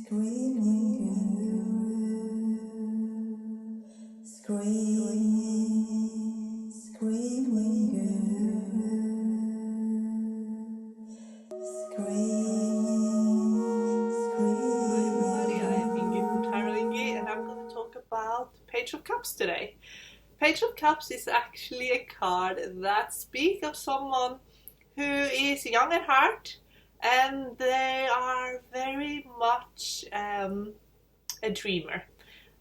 About Page of Cups today. Page of Cups is actually a card that speaks of someone who is young at heart and they are very much a dreamer.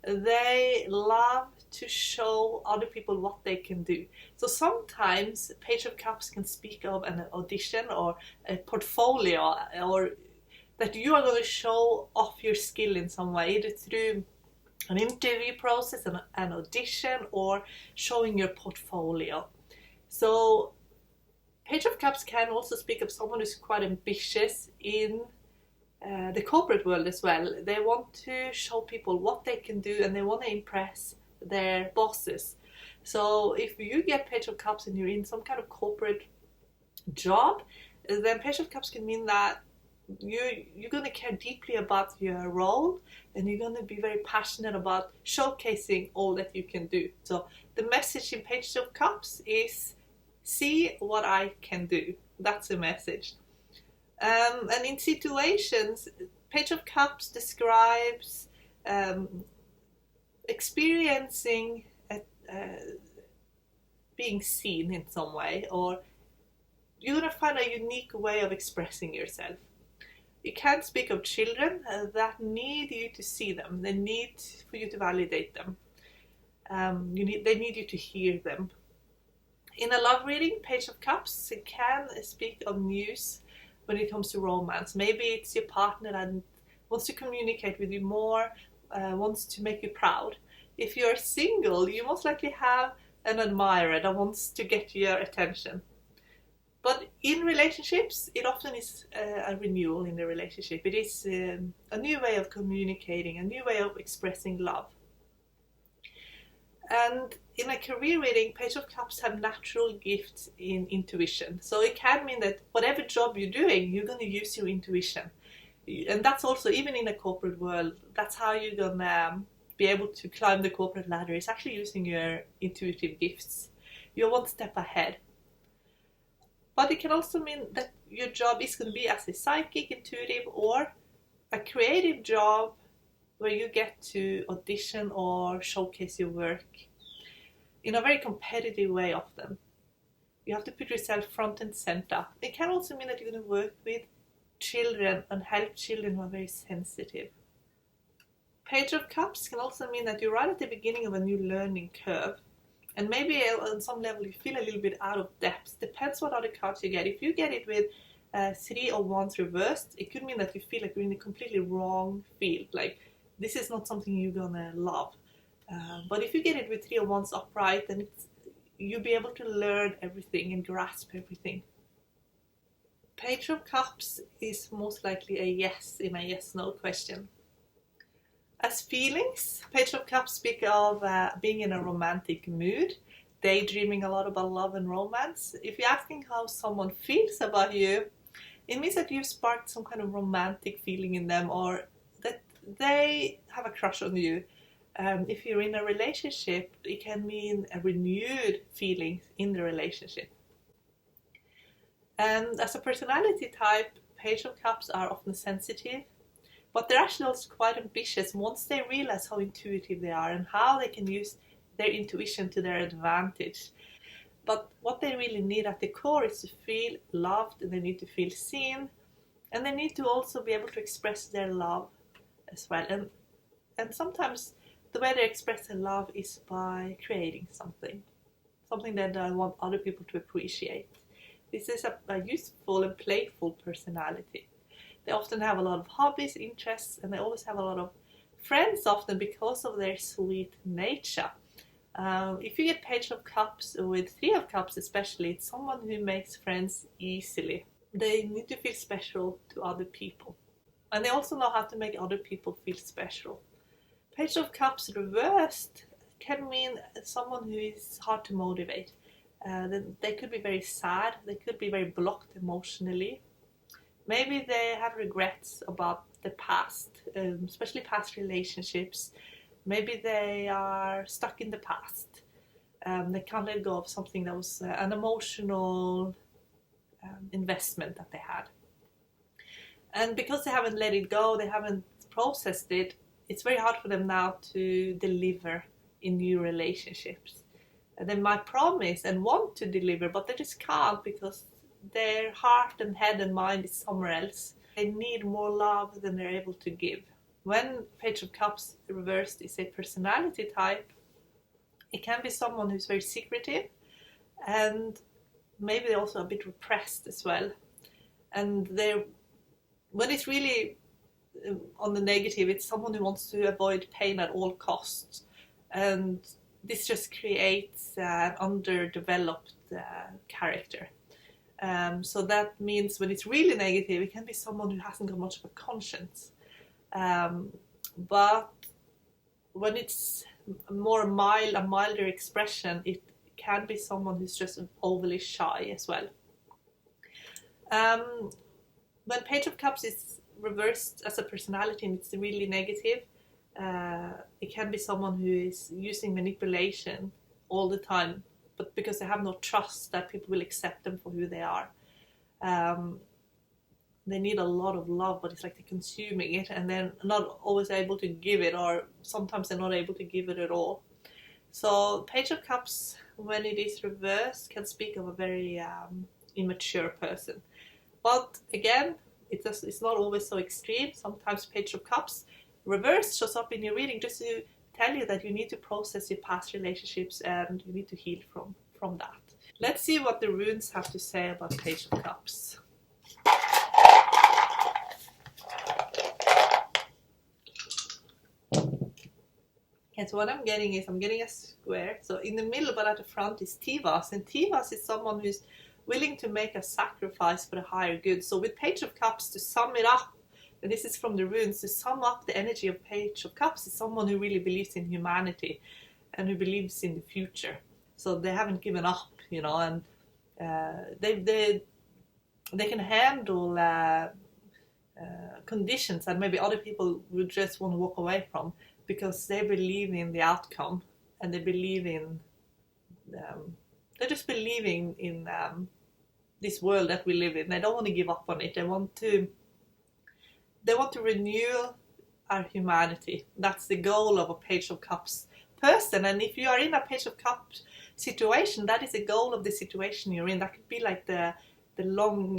They love to show other people what they can do. So sometimes Page of Cups can speak of an audition or a portfolio, or that you are going to show off your skill in some way, either through an interview process, an audition, or showing your portfolio. So Page of Cups can also speak of someone who's quite ambitious in the corporate world as well. They want to show people what they can do and they want to impress their bosses. So if you get Page of Cups and you're in some kind of corporate job, then Page of Cups can mean that you're going to care deeply about your role and you're going to be very passionate about showcasing all that you can do. So the message in Page of Cups is, see what I can do. That's the message. And in situations, Page of Cups describes experiencing being seen in some way, or you're going to find a unique way of expressing yourself. You can speak of children that need you to see them. They need for you to validate them. They need you to hear them. In a love reading, Page of Cups can speak of news when it comes to romance. Maybe it's your partner that wants to communicate with you more, wants to make you proud. If you're single, you most likely have an admirer that wants to get your attention. But in relationships, it often is a renewal in the relationship. It is a new way of communicating, a new way of expressing love. And in a career reading, Page of Cups have natural gifts in intuition. So it can mean that whatever job you're doing, you're going to use your intuition. And that's also, even in a corporate world, that's how you're going to be able to climb the corporate ladder. It's actually using your intuitive gifts. You're one step ahead. But it can also mean that your job is going to be as a psychic, intuitive, or a creative job where you get to audition or showcase your work in a very competitive way often. You have to put yourself front and center. It can also mean that you're going to work with children and help children who are very sensitive. Page of Cups can also mean that you're right at the beginning of a new learning curve. And maybe on some level you feel a little bit out of depth. Depends what other cards you get. If you get it with 3 of Wands reversed, it could mean that you feel like you're in a completely wrong field. Like, this is not something you're gonna love. But if you get it with 3 of Wands upright, then you'll be able to learn everything and grasp everything. Page of Cups is most likely a yes in a yes-no question. As feelings, Page of Cups speak of being in a romantic mood, daydreaming a lot about love and romance. If you're asking how someone feels about you, it means that you've sparked some kind of romantic feeling in them, or that they have a crush on you. If you're in a relationship, it can mean a renewed feeling in the relationship. And as a personality type, Page of Cups are often sensitive, but they're actually also quite ambitious once they realize how intuitive they are and how they can use their intuition to their advantage. But what they really need at the core is to feel loved, and they need to feel seen, and they need to also be able to express their love as well. And sometimes the way they express their love is by creating something that I want other people to appreciate. This is a useful and playful personality. They often have a lot of hobbies, interests, and they always have a lot of friends often because of their sweet nature. If you get Page of Cups with 3 of Cups especially, it's someone who makes friends easily. They need to feel special to other people. And they also know how to make other people feel special. Page of Cups reversed can mean someone who is hard to motivate. They could be very sad, they could be very blocked emotionally. Maybe they have regrets about the past, especially past relationships. Maybe they are stuck in the past. They can't let go of something that was an emotional investment that they had. And because they haven't let it go, they haven't processed it, it's very hard for them now to deliver in new relationships. And they might promise and want to deliver, but they just can't because their heart and head and mind is somewhere else. They need more love than they're able to give. When Page of Cups reversed is a personality type, it can be someone who's very secretive and maybe they're also a bit repressed as well. And when it's really on the negative, it's someone who wants to avoid pain at all costs. And this just creates an underdeveloped character. So that means when it's really negative, it can be someone who hasn't got much of a conscience. But when it's a milder expression, it can be someone who's just overly shy as well. When Page of Cups is reversed as a personality and it's really negative, it can be someone who is using manipulation all the time, but because they have no trust that people will accept them for who they are. They need a lot of love, but it's like they're consuming it and they're not always able to give it, or sometimes they're not able to give it at all. So Page of Cups, when it is reversed, can speak of a very immature person. But again, it's not always so extreme. Sometimes Page of Cups reverse shows up in your reading just to tell you that you need to process your past relationships and you need to heal from that. Let's see what the runes have to say about Page of Cups. Okay, so what I'm getting is a square. So in the middle but at the front is Tivas. And Tivas is someone who's willing to make a sacrifice for the higher good. So with Page of Cups, to sum it up, and this is from the runes, to sum up the energy of Page of Cups is someone who really believes in humanity and who believes in the future. So they haven't given up, and they can handle conditions that maybe other people would just want to walk away from, because they believe in the outcome and they believe in they're just believing in this world that we live in. They don't want to give up on it. They want to renew our humanity. That's the goal of a Page of Cups person. And if you are in a Page of Cups situation, that is the goal of the situation you're in. That could be like the long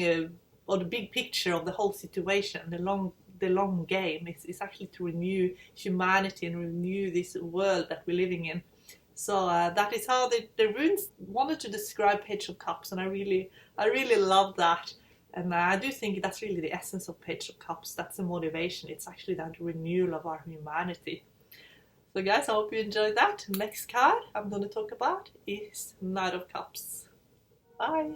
or the big picture of the whole situation. The long game is actually to renew humanity and renew this world that we're living in. So that is how the runes wanted to describe Page of Cups, and I really love that. And I do think that's really the essence of Page of Cups. That's the motivation. It's actually that renewal of our humanity. So guys, I hope you enjoyed that. Next card I'm going to talk about is Knight of Cups. Bye!